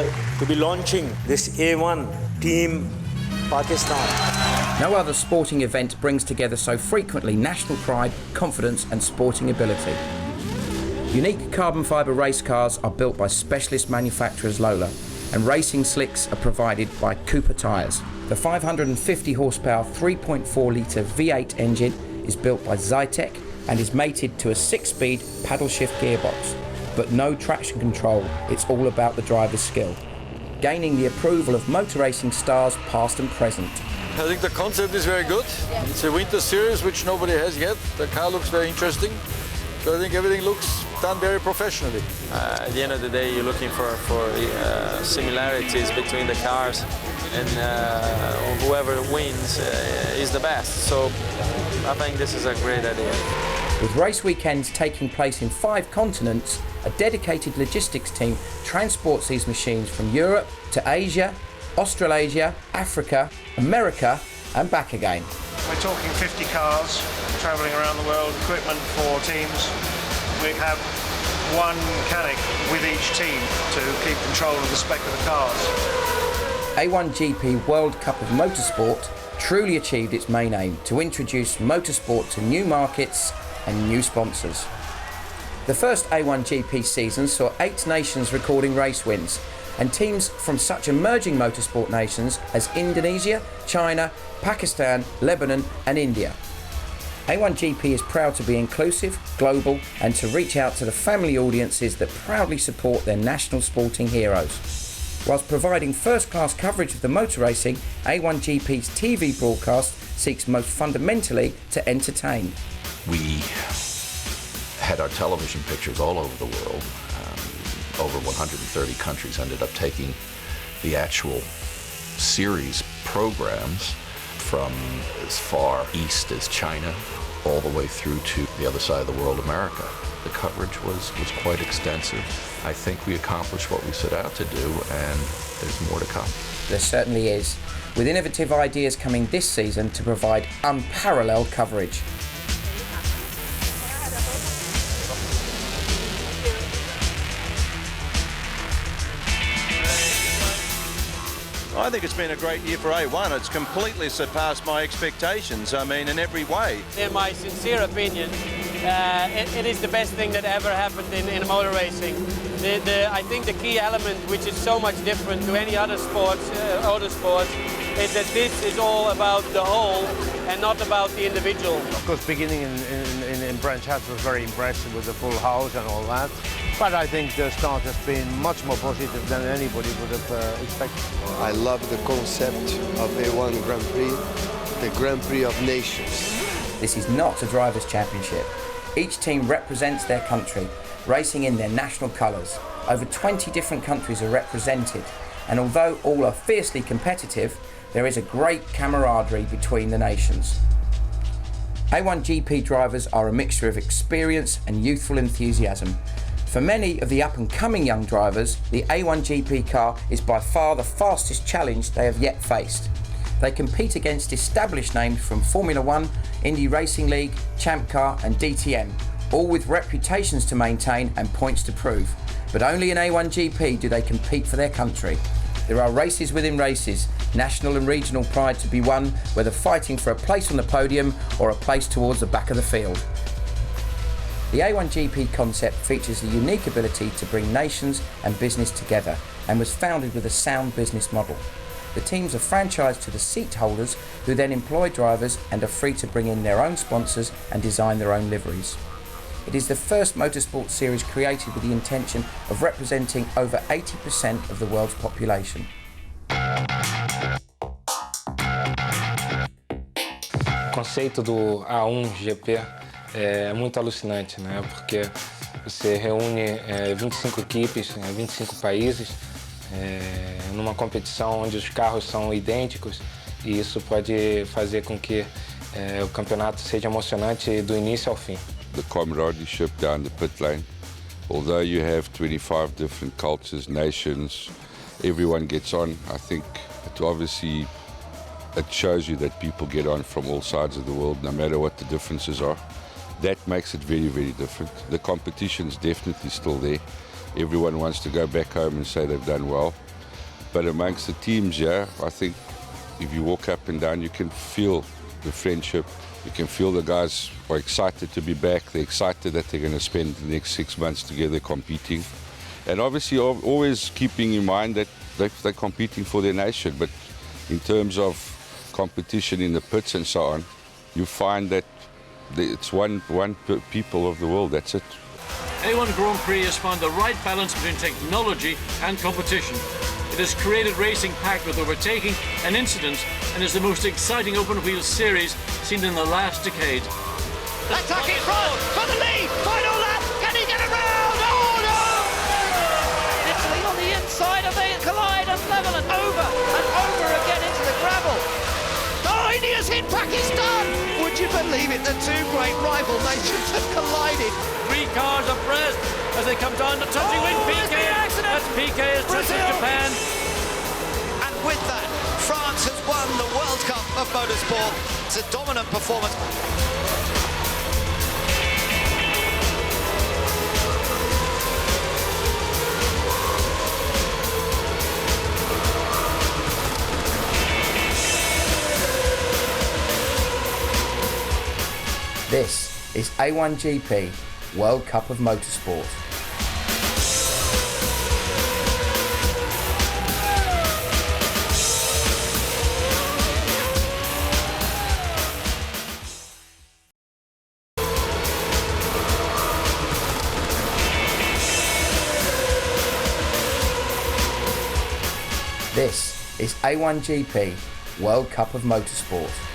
To be launching this A1 Team Pakistan. No other sporting event brings together so frequently national pride, confidence and sporting ability. Unique carbon fibre race cars are built by specialist manufacturers Lola, and racing slicks are provided by Cooper tyres. The 550 horsepower 3.4 litre V8 engine is built by Zytec and is mated to a 6-speed paddle shift gearbox. But no traction control, it's all about the driver's skill. Gaining the approval of motor racing stars past and present. I think the concept is very good. It's a winter series which nobody has yet. The car looks very interesting. So I think everything looks done very professionally. At the end of the day, you're looking for similarities between the cars, and whoever wins is the best. So I think this is a great idea. With race weekends taking place in 5 continents, a dedicated logistics team transports these machines from Europe to Asia, Australasia, Africa, America and back again. We're talking 50 cars travelling around the world, equipment for teams. We have one mechanic with each team to keep control of the spec of the cars. A1GP World Cup of Motorsport truly achieved its main aim, to introduce motorsport to new markets and new sponsors. The first A1GP season saw 8 nations recording race wins, and teams from such emerging motorsport nations as Indonesia, China, Pakistan, Lebanon and India. A1GP is proud to be inclusive, global and to reach out to the family audiences that proudly support their national sporting heroes. Whilst providing first-class coverage of the motor racing, A1GP's TV broadcast seeks most fundamentally to entertain. We had our television pictures all over the world. Over 130 countries ended up taking the actual series programs from as far east as China all the way through to the other side of the world, America. The coverage was quite extensive. I think we accomplished what we set out to do, and there's more to come. There certainly is, with innovative ideas coming this season to provide unparalleled coverage. I think it's been a great year for A1. It's completely surpassed my expectations, I mean, in every way. In my sincere opinion, it is the best thing that ever happened in motor racing. I think the key element, which is so much different to any other sports, is that this is all about the whole and not about the individual. Of course, beginning in Branch Hatch was very impressive with the full house and all that. But I think the start has been much more positive than anybody would have expected. I love the concept of A1 Grand Prix, the Grand Prix of Nations. This is not a drivers' championship. Each team represents their country, racing in their national colours. Over 20 different countries are represented, and although all are fiercely competitive, there is a great camaraderie between the nations. A1GP drivers are a mixture of experience and youthful enthusiasm. For many of the up-and-coming young drivers, the A1GP car is by far the fastest challenge they have yet faced. They compete against established names from Formula 1, Indy Racing League, Champ Car and DTM, all with reputations to maintain and points to prove. But only in A1GP do they compete for their country. There are races within races, national and regional pride to be won, whether fighting for a place on the podium or a place towards the back of the field. The A1GP concept features a unique ability to bring nations and business together and was founded with a sound business model. The teams are franchised to the seat holders, who then employ drivers and are free to bring in their own sponsors and design their own liveries. It is the first motorsport series created with the intention of representing over 80% of the world's population. O conceito do A1 GP é muito alucinante, né? Porque você reúne 25 equipes, 25 países, numa competição onde os carros são idênticos, e isso pode fazer com que o campeonato seja emocionante do início ao fim. The camaraderie down the pit lane, although you have 25 different cultures, nations, everyone gets on. I think it shows you that people get on from all sides of the world, no matter what the differences are. That makes it very, very different. The competition's definitely still there. Everyone wants to go back home and say they've done well. But amongst the teams, yeah, I think if you walk up and down, you can feel the friendship. You can feel the guys are excited to be back. They're excited that they're going to spend the next 6 months together competing. And obviously always keeping in mind that they're competing for their nation. But in terms of competition in the pits and so on, you find that it's one people of the world, that's it. A1 Grand Prix has found the right balance between technology and competition. It has created racing packed with overtaking and incidents and is the most exciting open wheel series seen in the last decade. Attacking front for the lead, final lap, can he get around? Oh no! Italy on the inside and they collide and level and over again into the gravel. Oh, India's hit Pakistan! Would you believe it, the two great rival nations have collided. 3 cars abreast as they come down to touching with PK. As PK has touched Japan. And with that, France has won the World Cup of Motorsport. It's a dominant performance. This is A1GP World Cup of Motorsport. This is A1GP World Cup of Motorsport.